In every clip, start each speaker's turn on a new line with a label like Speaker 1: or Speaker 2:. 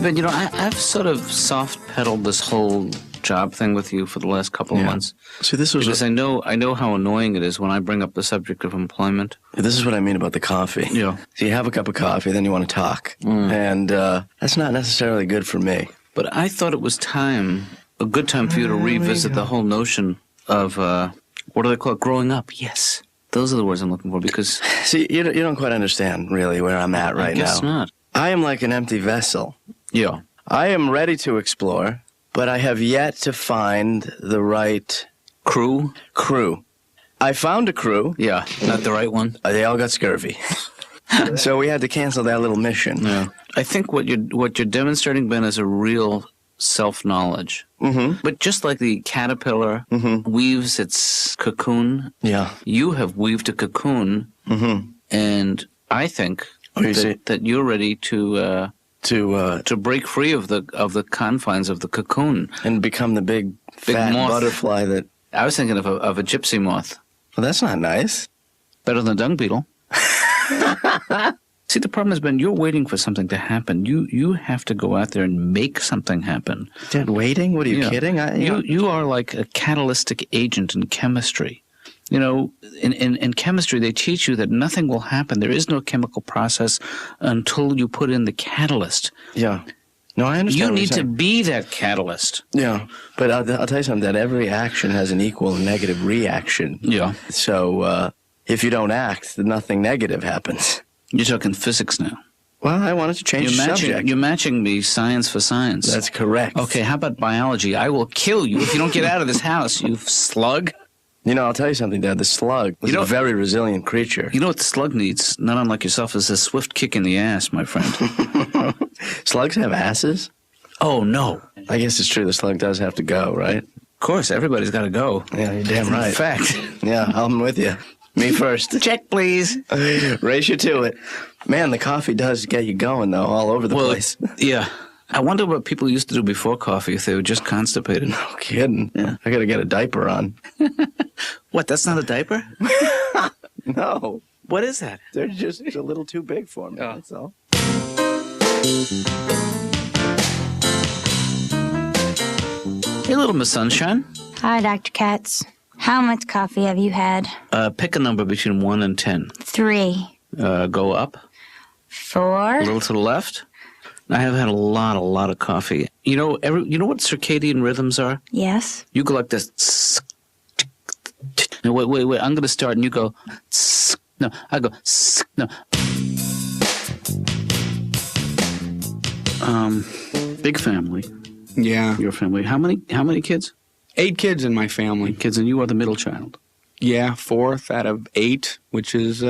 Speaker 1: Ben, I've sort of soft-pedaled this whole job thing with you for the last couple of months.
Speaker 2: See, this was
Speaker 1: because I know how annoying it is when I bring up the subject of employment.
Speaker 2: This is what I mean about the coffee.
Speaker 1: Yeah.
Speaker 2: So you have a cup of coffee, then you want to talk. And that's not necessarily good for me.
Speaker 1: But I thought it was a good time for you to revisit the whole notion of, what do they call it, growing up? Yes. Those are the words I'm looking for because...
Speaker 2: See, you don't quite understand, really, where I'm at right now.
Speaker 1: I guess not.
Speaker 2: I am like an empty vessel.
Speaker 1: Yeah.
Speaker 2: I am ready to explore, but I have yet to find the right...
Speaker 1: Crew.
Speaker 2: I found a crew.
Speaker 1: Yeah, not the right one.
Speaker 2: They all got scurvy. So we had to cancel that little mission.
Speaker 1: Yeah. I think what you're demonstrating, Ben, is a real self-knowledge. Mm-hmm. But just like the caterpillar weaves its cocoon, you have weaved a cocoon, and I think that you're ready to break free of the confines of the cocoon
Speaker 2: and become the big fat
Speaker 1: moth.
Speaker 2: Butterfly that...
Speaker 1: I was thinking of a gypsy moth.
Speaker 2: Well, that's not nice.
Speaker 1: Better than a dung beetle. See, the problem has been you're waiting for something to happen. You have to go out there and make something happen.
Speaker 2: Dad, waiting? What are you kidding?
Speaker 1: You are like a catalytic agent in chemistry. In chemistry, they teach you that nothing will happen. There is no chemical process until you put in the catalyst.
Speaker 2: Yeah. No, I understand.
Speaker 1: You need to be that catalyst.
Speaker 2: Yeah. But I'll tell you something, that every action has an equal and negative reaction.
Speaker 1: Yeah.
Speaker 2: So if you don't act, then nothing negative happens.
Speaker 1: You're talking physics now.
Speaker 2: Well, I wanted to change the subject.
Speaker 1: You're matching me science for science.
Speaker 2: That's correct.
Speaker 1: Okay, how about biology? I will kill you if you don't get out of this house, you slug.
Speaker 2: I'll tell you something, Dad. The slug is a very resilient creature.
Speaker 1: You know what the slug needs, not unlike yourself, is a swift kick in the ass, my friend.
Speaker 2: Slugs have asses?
Speaker 1: Oh, no.
Speaker 2: I guess it's true. The slug does have to go, right?
Speaker 1: Of course, everybody's got to go.
Speaker 2: Yeah, you're damn right.
Speaker 1: In fact.
Speaker 2: Yeah, I'm with you. Me first.
Speaker 1: Check, please.
Speaker 2: Race you to it. Man, the coffee does get you going, though, all over the place.
Speaker 1: Yeah. I wonder what people used to do before coffee if they were just constipated.
Speaker 2: No kidding. Yeah. I got to get a diaper on.
Speaker 1: What, that's not a diaper?
Speaker 2: No.
Speaker 1: What is that?
Speaker 2: They're just a little too big for me, that's all.
Speaker 1: Hey, little Miss Sunshine.
Speaker 3: Hi, Dr. Katz. How much coffee have you had?
Speaker 1: Pick a number between 1 and 10.
Speaker 3: 3.
Speaker 1: Go up.
Speaker 3: 4.
Speaker 1: A little to the left. I have had a lot of coffee. You know what circadian rhythms are?
Speaker 3: Yes.
Speaker 1: You go like this. No, wait. I'm going to start and you go. No, I go. No. Big family.
Speaker 4: Yeah.
Speaker 1: Your family. How many kids?
Speaker 4: 8 kids in my family.
Speaker 1: 8 kids, and you are the middle child.
Speaker 4: Yeah, 4th out of 8, which is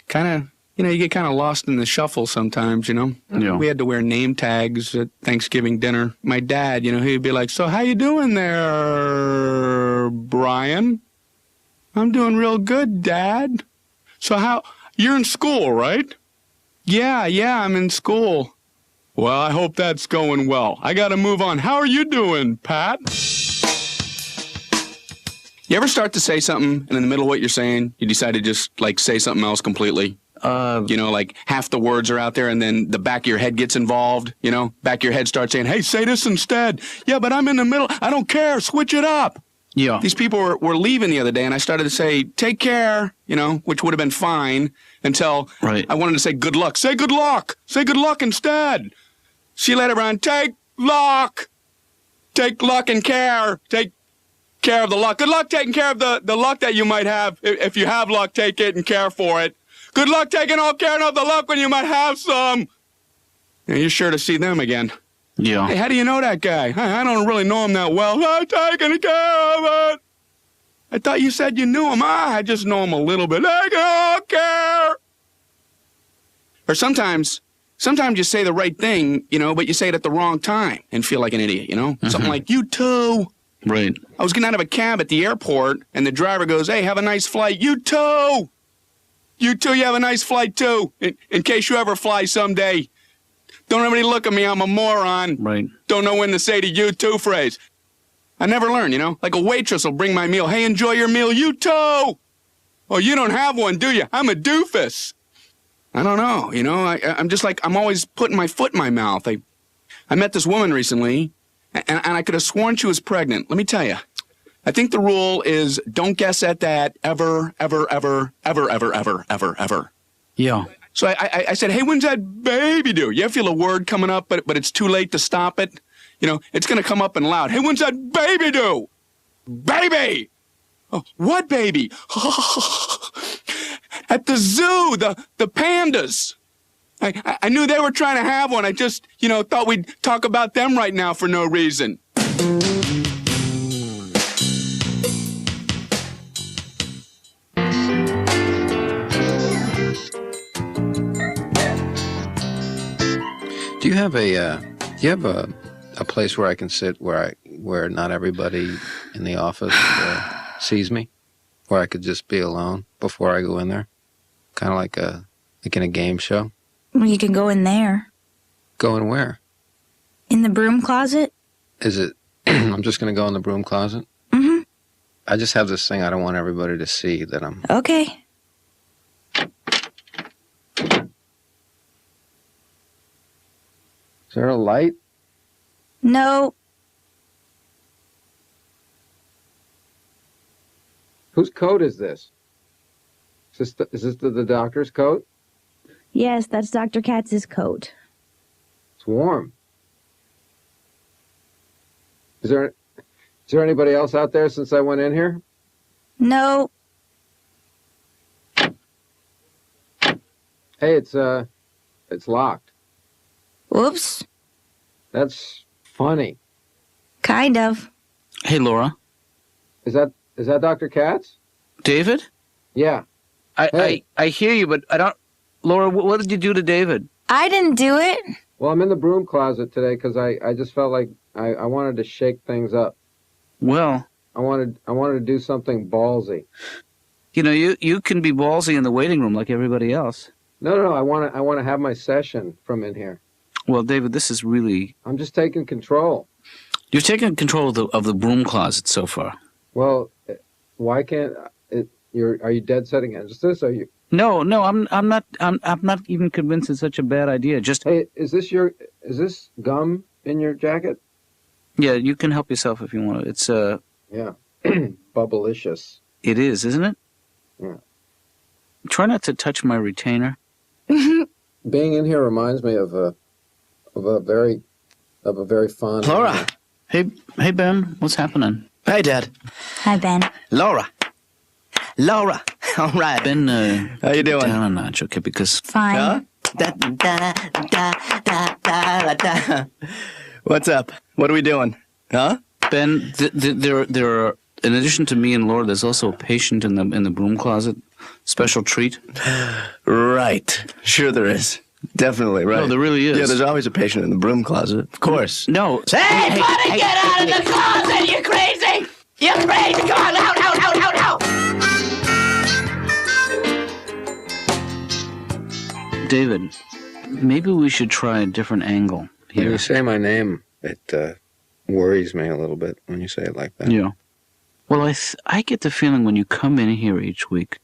Speaker 4: kind of, you get kind of lost in the shuffle sometimes,
Speaker 1: Yeah.
Speaker 4: We had to wear name tags at Thanksgiving dinner. My dad, he'd be like, "So how you doing there, Brian?" "I'm doing real good, Dad." "So you're in school, right?" Yeah, I'm in school." "Well, I hope that's going well. I got to move on. How are you doing, Pat?" You ever start to say something, and in the middle of what you're saying, you decide to just, say something else completely? Half the words are out there, and then the back of your head gets involved, Back of your head starts saying, "Hey, say this instead." "Yeah, but I'm in the middle. I don't care. Switch it up."
Speaker 1: Yeah.
Speaker 4: These people were leaving the other day, and I started to say, "Take care," which would have been fine until I wanted to say good luck. "Say good luck. Say good luck instead." She let it run. "Take luck. Take luck and care. Take care of the luck. Good luck taking care of the luck that you might have. If you have luck, take it and care for it. Good luck taking all care of the luck when you might have some." And you're sure to see them again.
Speaker 1: Yeah.
Speaker 4: "Hey, how do you know that guy?" "I don't really know him that well." "I'm taking care of it." "I thought you said you knew him." "I just know him a little bit." "Taking all care." Or sometimes you say the right thing, but you say it at the wrong time and feel like an idiot, Something like, "You too."
Speaker 1: Right.
Speaker 4: I was getting out of a cab at the airport, and the driver goes, "Hey, have a nice flight." "You too." "You too, you have a nice flight, too. In case you ever fly someday. Don't everybody look at me, I'm a moron."
Speaker 1: Right.
Speaker 4: Don't know when to say the "you too" phrase. I never learn, Like a waitress will bring my meal. "Hey, enjoy your meal." "You too." "Oh, you don't have one, do you?" "I'm a doofus." I don't know, I'm just I'm always putting my foot in my mouth. I met this woman recently, and I could have sworn she was pregnant. Let me tell you. I think the rule is don't guess at that ever, ever, ever, ever, ever, ever, ever, ever.
Speaker 1: Yeah.
Speaker 4: So I said, hey, when's that baby due? You ever feel a word coming up, but it's too late to stop it? You know, it's going to come up and loud. Hey, when's that baby due? Baby! Oh, what baby? At the zoo, the pandas. I knew they were trying to have one. I just, thought we'd talk about them right now for no reason.
Speaker 5: Do you have a place where I can sit where not everybody in the office sees me, where I could just be alone before I go in there, kind of like in a game show?
Speaker 3: Well, you can go in there.
Speaker 5: Go in where?
Speaker 3: In the broom closet.
Speaker 5: Is it? I'm just gonna go in the broom closet.
Speaker 3: Mm-hmm.
Speaker 5: I just have this thing I don't want everybody to see that I'm.
Speaker 3: Okay.
Speaker 5: Is there a light?
Speaker 3: No.
Speaker 5: Whose coat is this? Is this the doctor's coat?
Speaker 3: Yes, that's Dr. Katz's coat.
Speaker 5: It's warm. Is there anybody else out there since I went in here?
Speaker 3: No.
Speaker 5: Hey, it's locked.
Speaker 3: Whoops.
Speaker 5: That's funny.
Speaker 3: Kind of.
Speaker 1: Hey, Laura.
Speaker 5: Is that Dr. Katz?
Speaker 1: David?
Speaker 5: Yeah.
Speaker 1: I hear you, but I don't... Laura, what did you do to David?
Speaker 3: I didn't do it.
Speaker 5: Well, I'm in the broom closet today because I just felt like I wanted to shake things up.
Speaker 1: Well...
Speaker 5: I wanted to do something ballsy.
Speaker 1: You can be ballsy in the waiting room like everybody else.
Speaker 5: No, I want to have my session from in here.
Speaker 1: Well, David, this is really...
Speaker 5: I'm just taking control.
Speaker 1: You've taken control of the broom closet so far.
Speaker 5: Well, why can't are you dead set against this? Are you?
Speaker 1: No, I'm not even convinced it's such a bad idea. Just
Speaker 5: hey, is this gum in your jacket?
Speaker 1: Yeah, you can help yourself if you want to. It's
Speaker 5: yeah, bubblicious.
Speaker 1: It is, isn't it?
Speaker 5: Yeah.
Speaker 1: Try not to touch my retainer.
Speaker 5: Being in here reminds me of a very fond.
Speaker 2: Laura.
Speaker 1: Hey Ben, what's happening?
Speaker 2: Hey, Dad.
Speaker 3: Hi, Ben.
Speaker 2: Laura. All right.
Speaker 1: Ben,
Speaker 2: how you doing?
Speaker 1: Down a notch, okay? Because
Speaker 3: fine.
Speaker 2: Huh? Da, da, da, da, da, da. What's up? What are we doing? Huh?
Speaker 1: Ben, there are. In addition to me and Laura, there's also a patient in the broom closet. Special treat.
Speaker 2: Right. Sure there is. Definitely, right.
Speaker 1: No, there really is.
Speaker 2: Yeah, there's always a patient in the broom closet. Of course.
Speaker 1: No.
Speaker 6: Hey, buddy, get out of the closet! You're crazy! You're crazy! Come on, out!
Speaker 1: David, maybe we should try a different angle here.
Speaker 5: When you say my name, it worries me a little bit when you say it like that.
Speaker 1: Yeah. Well, I get the feeling when you come in here each week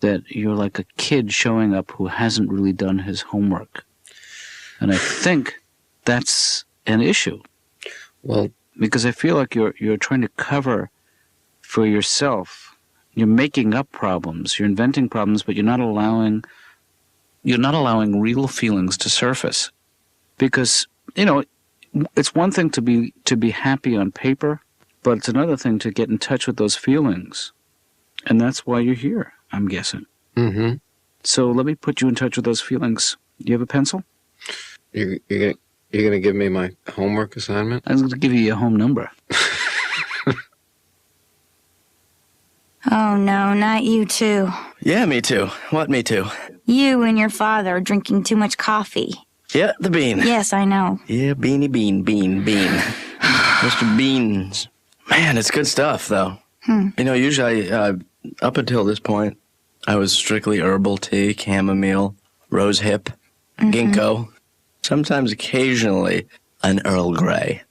Speaker 1: that you're like a kid showing up who hasn't really done his homework. And I think that's an issue.
Speaker 5: Well,
Speaker 1: because I feel like you're trying to cover for yourself. You're making up problems. You're inventing problems, but you're not allowing real feelings to surface. Because, it's one thing to be happy on paper, but it's another thing to get in touch with those feelings. And that's why you're here, I'm guessing.
Speaker 5: Mm-hmm.
Speaker 1: So let me put you in touch with those feelings. Do you have a pencil?
Speaker 5: You're gonna give me my homework assignment?
Speaker 1: I'm going to give you your home number.
Speaker 3: Oh, no, not you too.
Speaker 2: Yeah, me too. What, me too?
Speaker 3: You and your father are drinking too much coffee.
Speaker 2: Yeah, the bean.
Speaker 3: Yes, I know.
Speaker 2: Yeah, bean. Mr. Beans. Man, it's good stuff, though. Usually, up until this point, I was strictly herbal tea, chamomile, rose hip, ginkgo. Sometimes, occasionally, an Earl Grey.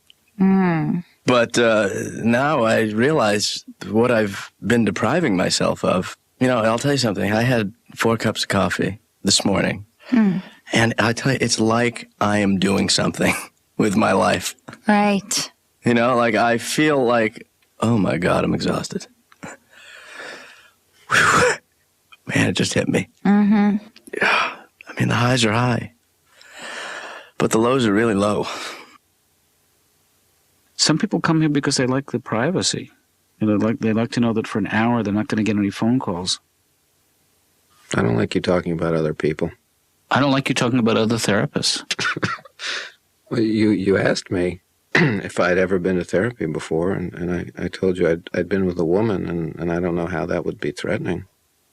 Speaker 2: But now I realize what I've been depriving myself of. I'll tell you something. I had 4 cups of coffee this morning. And I tell you, it's like I am doing something. with my life.
Speaker 3: Right.
Speaker 2: You know, like I feel like, oh my God, I'm exhausted. Man, it just hit me. Mm-hmm. Yeah. I mean, the highs are high, but the lows are really low.
Speaker 1: Some people come here because they like the privacy. They like to know that for an hour they're not going to get any phone calls.
Speaker 5: I don't like you talking about other people.
Speaker 1: I don't like you talking about other therapists.
Speaker 5: Well, you asked me if I'd ever been to therapy before, and I told you I'd been with a woman, and I don't know how that would be threatening.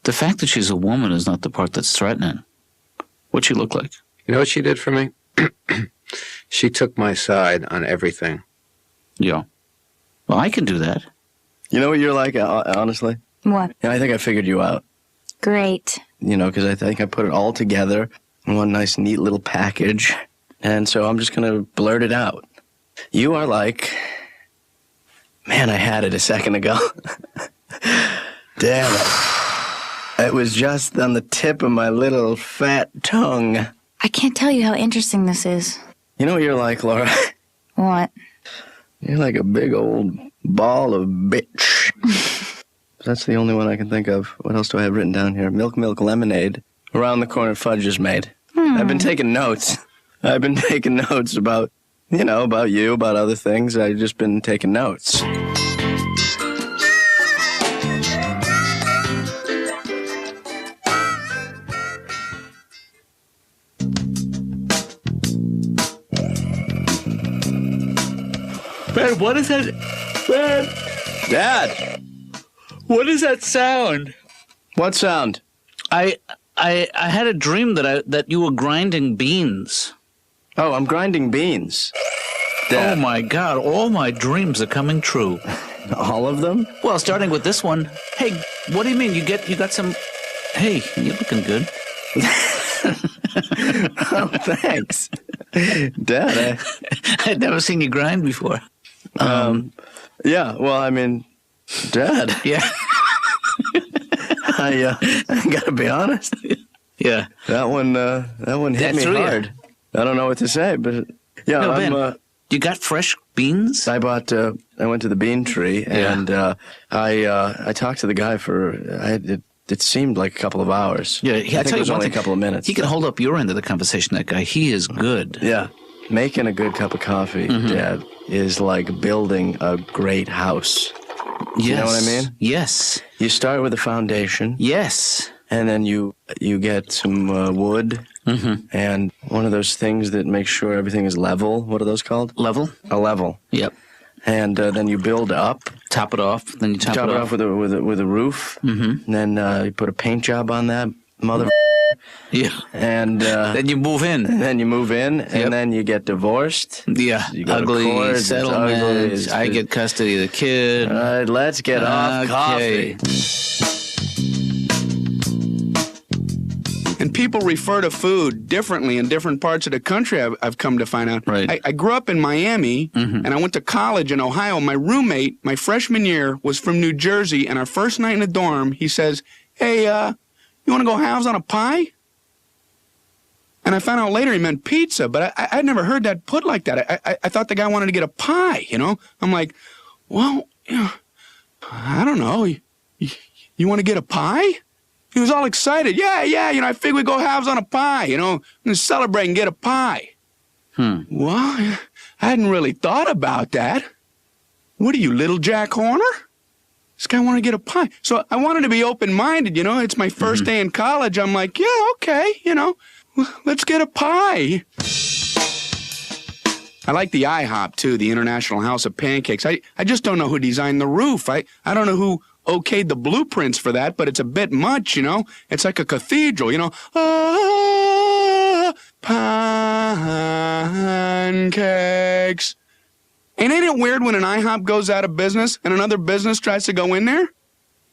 Speaker 1: The fact that she's a woman is not the part that's threatening. What'd she look like?
Speaker 5: You know what she did for me? She took my side on everything.
Speaker 1: Yeah. Well, I can do that.
Speaker 2: You know what you're like, honestly?
Speaker 3: What?
Speaker 2: Yeah, I think I figured you out.
Speaker 3: Great.
Speaker 2: You know, because I think I put it all together in one nice, neat little package. And so I'm just going to blurt it out. You are like... Man, I had it a second ago. Damn it. It was just on the tip of my little fat tongue.
Speaker 3: I can't tell you how interesting this is.
Speaker 2: You know what you're like, Laura?
Speaker 3: What?
Speaker 2: You're like a big old ball of bitch. That's the only one I can think of. What else do I have written down here? Milk, lemonade. Around the corner, fudge is made. I've been taking notes. I've been taking notes about, about you, about other things. I've just been taking notes.
Speaker 1: Man, what is that? Man.
Speaker 2: Dad!
Speaker 1: What is that sound?
Speaker 2: What sound?
Speaker 1: I had a dream that you were grinding beans.
Speaker 2: Oh, I'm grinding beans. Dad.
Speaker 1: Oh my God, all my dreams are coming true.
Speaker 2: All of them?
Speaker 1: Well, starting with this one. Hey, what do you mean? You got some... Hey, you're looking good.
Speaker 2: Oh, thanks. Dad,
Speaker 1: I'd never seen you grind before.
Speaker 2: Yeah, well, I mean, Dad.
Speaker 1: Yeah.
Speaker 2: I gotta be honest.
Speaker 1: Yeah.
Speaker 2: That one hit me hard. I don't know what to say, but yeah,
Speaker 1: no,
Speaker 2: I'm...
Speaker 1: Ben, you got fresh beans?
Speaker 2: I went to the bean tree, and I talked to the guy for... It seemed like a couple of hours.
Speaker 1: Yeah,
Speaker 2: I think it was only a couple of minutes.
Speaker 1: He can hold up your end of the conversation, that guy. He is good.
Speaker 2: Yeah. Making a good cup of coffee, Dad, is like building a great house.
Speaker 1: Yes.
Speaker 2: You know what I mean?
Speaker 1: Yes.
Speaker 2: You start with a foundation.
Speaker 1: Yes.
Speaker 2: And then you get some wood and one of those things that makes sure everything is level. What are those called?
Speaker 1: Level?
Speaker 2: A level.
Speaker 1: Yep.
Speaker 2: And then you build up.
Speaker 1: Top it off. Then you top it off
Speaker 2: with a roof. Mm-hmm. And then you put a paint job on that mother.
Speaker 1: Yeah.
Speaker 2: And
Speaker 1: then you move in.
Speaker 2: And then you get divorced.
Speaker 1: Yeah.
Speaker 2: You go
Speaker 1: ugly
Speaker 2: to court,
Speaker 1: settlement. I get custody of the kid.
Speaker 2: All right, let's get off coffee.
Speaker 4: And people refer to food differently in different parts of the country, I've come to find out.
Speaker 1: Right.
Speaker 4: I grew up in Miami, and I went to college in Ohio. My roommate, my freshman year, was from New Jersey, and our first night in the dorm, he says, hey, you want to go halves on a pie? And I found out later he meant pizza, but I'd never heard that put like that. I thought the guy wanted to get a pie, I'm like, well, I don't know. You want to get a pie? He was all excited. Yeah, I figured we'd go halves on a pie, and celebrate and get a pie. Well, I hadn't really thought about that. What are you, little Jack Horner? This guy wanted to get a pie. So I wanted to be open-minded, It's my first day in college. I'm like, yeah, okay, let's get a pie. I like the IHOP, too, the International House of Pancakes. I just don't know who designed the roof. I don't know who okayed the blueprints for that, but it's a bit much, It's like a cathedral, pancakes. And ain't it weird when an IHOP goes out of business and another business tries to go in there?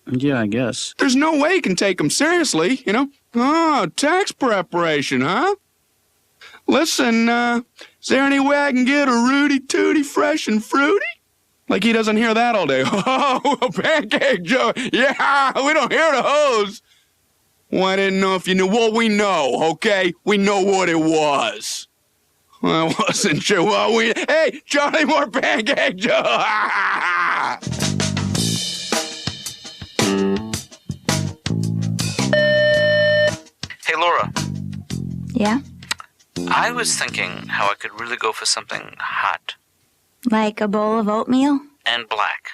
Speaker 1: Yeah, I guess.
Speaker 4: There's no way you can take them seriously, Oh, tax preparation, huh? Listen, is there any way I can get a Rudy Tooty fresh and fruity? Like he doesn't hear that all day. Oh, Pancake Joe. Yeah, we don't hear those. Well, I didn't know if you knew. Well, we know, okay? We know what it was. I wasn't sure what we... Hey, Charlie, more Pancake Joe!
Speaker 1: Hey, Laura.
Speaker 3: Yeah?
Speaker 1: I was thinking how I could really go for something hot.
Speaker 3: Like a bowl of oatmeal?
Speaker 1: And black.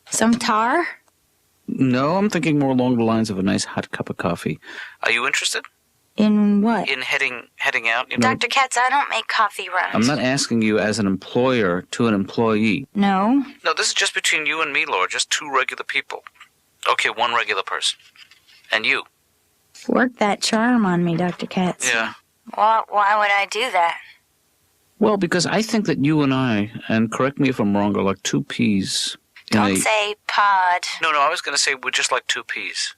Speaker 3: Some tar?
Speaker 1: No, I'm thinking more along the lines of a nice hot cup of coffee. Are you interested?
Speaker 3: In what?
Speaker 1: In heading out, you know?
Speaker 3: Dr. Katz, I don't make coffee runs.
Speaker 1: I'm not asking you as an employer to an employee.
Speaker 3: No?
Speaker 1: No, this is just between you and me, Laura. Just two regular people. Okay, one regular person. And you.
Speaker 3: Work that charm on me, Dr. Katz.
Speaker 1: Yeah.
Speaker 3: Well, why would I do that?
Speaker 1: Well, because I think that you and I, and correct me if I'm wrong, are like two peas.
Speaker 3: Don't say pod.
Speaker 1: No, I was going to say we're just like two peas.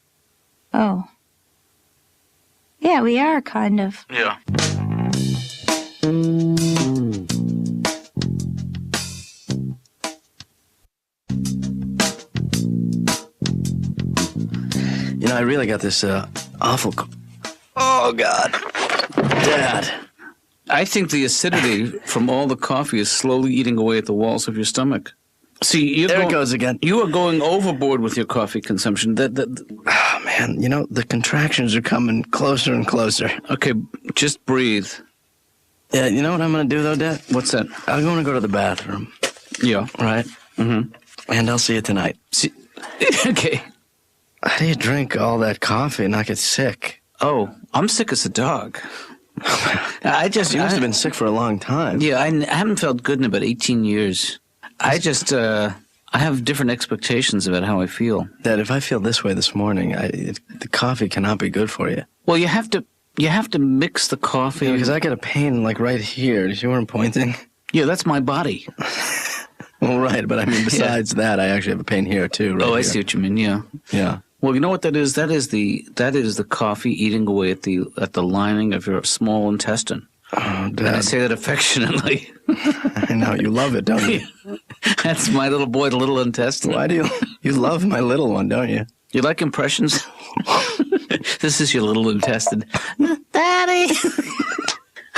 Speaker 3: Oh. Yeah, we are, kind of.
Speaker 1: Yeah.
Speaker 2: You know, I really got this awful... Oh, God. Dad.
Speaker 1: I think the acidity from all the coffee is slowly eating away at the walls of your stomach. See,
Speaker 2: there it goes again.
Speaker 1: You are going overboard with your coffee consumption.
Speaker 2: Oh, man, you know, the contractions are coming closer and closer.
Speaker 1: Okay, just breathe.
Speaker 2: Yeah, you know what I'm going to do, though, Dad?
Speaker 1: What's that?
Speaker 2: I'm going to go to the bathroom.
Speaker 1: Yeah.
Speaker 2: Right?
Speaker 1: Mm-hmm.
Speaker 2: And I'll see you tonight.
Speaker 1: Okay.
Speaker 2: How do you drink all that coffee and not get sick?
Speaker 1: Oh, I'm sick as a dog.
Speaker 2: You must have been sick for a long time.
Speaker 1: Yeah, I haven't felt good in about 18 years. I have different expectations about how I feel.
Speaker 2: Dad, if I feel this way this morning, the coffee cannot be good for you.
Speaker 1: Well, you have to mix the coffee.
Speaker 2: Because I get a pain like right here. Do you see where I'm pointing?
Speaker 1: Yeah, that's my body.
Speaker 2: Well, right, but I mean, besides that, I actually have a pain here too. Right
Speaker 1: I see what you mean. Yeah.
Speaker 2: Yeah.
Speaker 1: Well, you know what that is? That is the coffee eating away at the lining of your small intestine.
Speaker 2: Oh, Dad.
Speaker 1: And I say that affectionately.
Speaker 2: I know you love it, don't you?
Speaker 1: That's my little boy, the little intestine.
Speaker 2: Why do you love my little one, don't you?
Speaker 1: You like impressions? This is your little intestine, Daddy.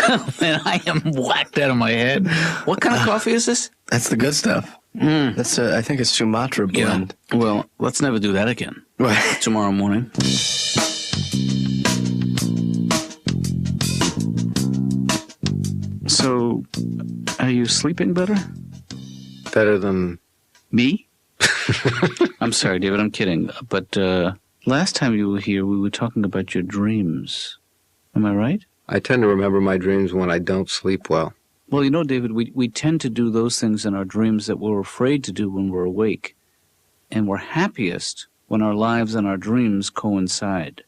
Speaker 1: Oh, man, I am whacked out of my head. What kind of coffee is this?
Speaker 2: That's the good stuff. That's I think it's Sumatra blend.
Speaker 1: Yeah. Well, let's never do that again.
Speaker 2: Right.
Speaker 1: Tomorrow morning. So, are you sleeping better?
Speaker 5: Better than
Speaker 1: me? I'm sorry, David, I'm kidding. But last time you were here, we were talking about your dreams. Am I right?
Speaker 5: I tend to remember my dreams when I don't sleep well.
Speaker 1: Well, you know, David, we tend to do those things in our dreams that we're afraid to do when we're awake. And we're happiest when our lives and our dreams coincide.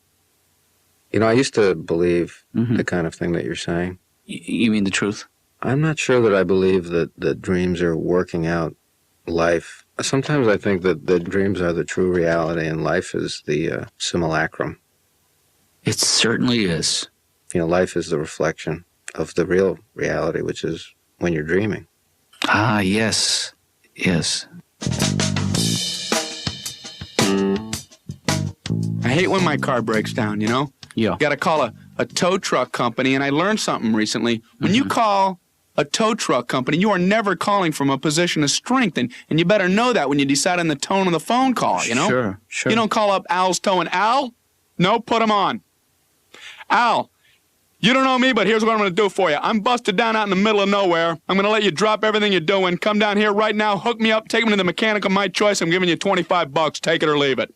Speaker 5: You know, I used to believe the kind of thing that you're saying.
Speaker 1: You mean the truth?
Speaker 5: I'm not sure that I believe that dreams are working out life. Sometimes I think that the dreams are the true reality and life is the simulacrum.
Speaker 1: It certainly is.
Speaker 5: You know, life is the reflection of the real reality, which is when you're dreaming.
Speaker 1: Ah, yes. Yes.
Speaker 4: I hate when my car breaks down, you know?
Speaker 1: Yeah.
Speaker 4: Got to call a tow truck company, and I learned something recently. When you call a tow truck company, you are never calling from a position of strength, and you better know that when you decide on the tone of the phone call, you know?
Speaker 1: Sure.
Speaker 4: You don't call up Al's towing. Al? No, put him on. Al, you don't know me, but here's what I'm going to do for you. I'm busted down out in the middle of nowhere. I'm going to let you drop everything you're doing. Come down here right now, hook me up, take me to the mechanic of my choice. I'm giving you $25. Take it or leave it.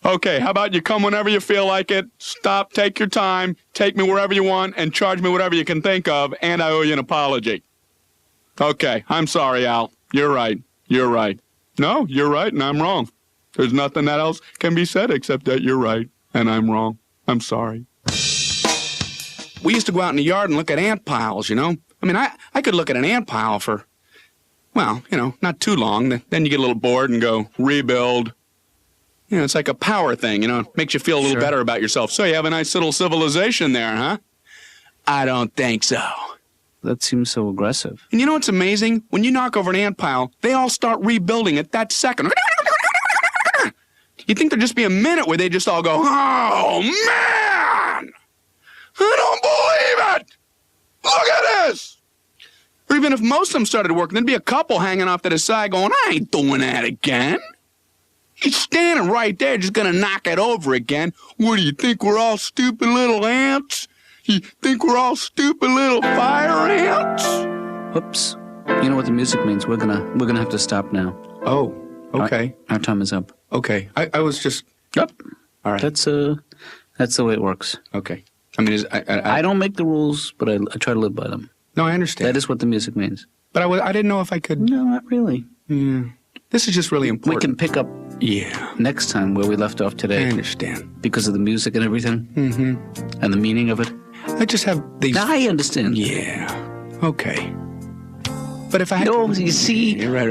Speaker 4: Okay, how about you come whenever you feel like it, stop, take your time, take me wherever you want, and charge me whatever you can think of, and I owe you an apology. Okay, I'm sorry, Al. You're right. No, you're right, and I'm wrong. There's nothing that else can be said except that you're right, and I'm wrong. I'm sorry. We used to go out in the yard and look at ant piles, you know? I mean, I could look at an ant pile for, well, you know, not too long. Then you get a little bored and go, rebuild. You know, it's like a power thing, you know, it makes you feel a little better about yourself. So you have a nice little civilization there, huh? I don't think so.
Speaker 1: That seems so aggressive.
Speaker 4: And you know what's amazing? When you knock over an ant pile, they all start rebuilding at that second. You'd think there'd just be a minute where they just all go, oh, man! I don't believe it! Look at this! Or even if most of them started working, there'd be a couple hanging off to the side going, I ain't doing that again. He's standing right there just gonna knock it over again. What do you think, we're all stupid little ants? You think we're all stupid little fire ants?
Speaker 1: Whoops. You know what the music means. We're gonna have to stop now.
Speaker 4: Oh, okay.
Speaker 1: Our time is up.
Speaker 4: Okay. I was just...
Speaker 1: Yep.
Speaker 4: All right.
Speaker 1: That's the way it works.
Speaker 4: Okay. I mean,
Speaker 1: I don't make the rules, but I try to live by them.
Speaker 4: No, I understand.
Speaker 1: That is what the music means.
Speaker 4: But I didn't know if I could...
Speaker 1: No, not really.
Speaker 4: Yeah. This is just really important.
Speaker 1: We can pick up next time where we left off today.
Speaker 4: I understand.
Speaker 1: Because of the music and everything.
Speaker 4: Mm-hmm.
Speaker 1: And the meaning of it.
Speaker 4: I just have these...
Speaker 1: I understand.
Speaker 4: Yeah. Okay. But if I had...
Speaker 1: No, you see...
Speaker 4: Right.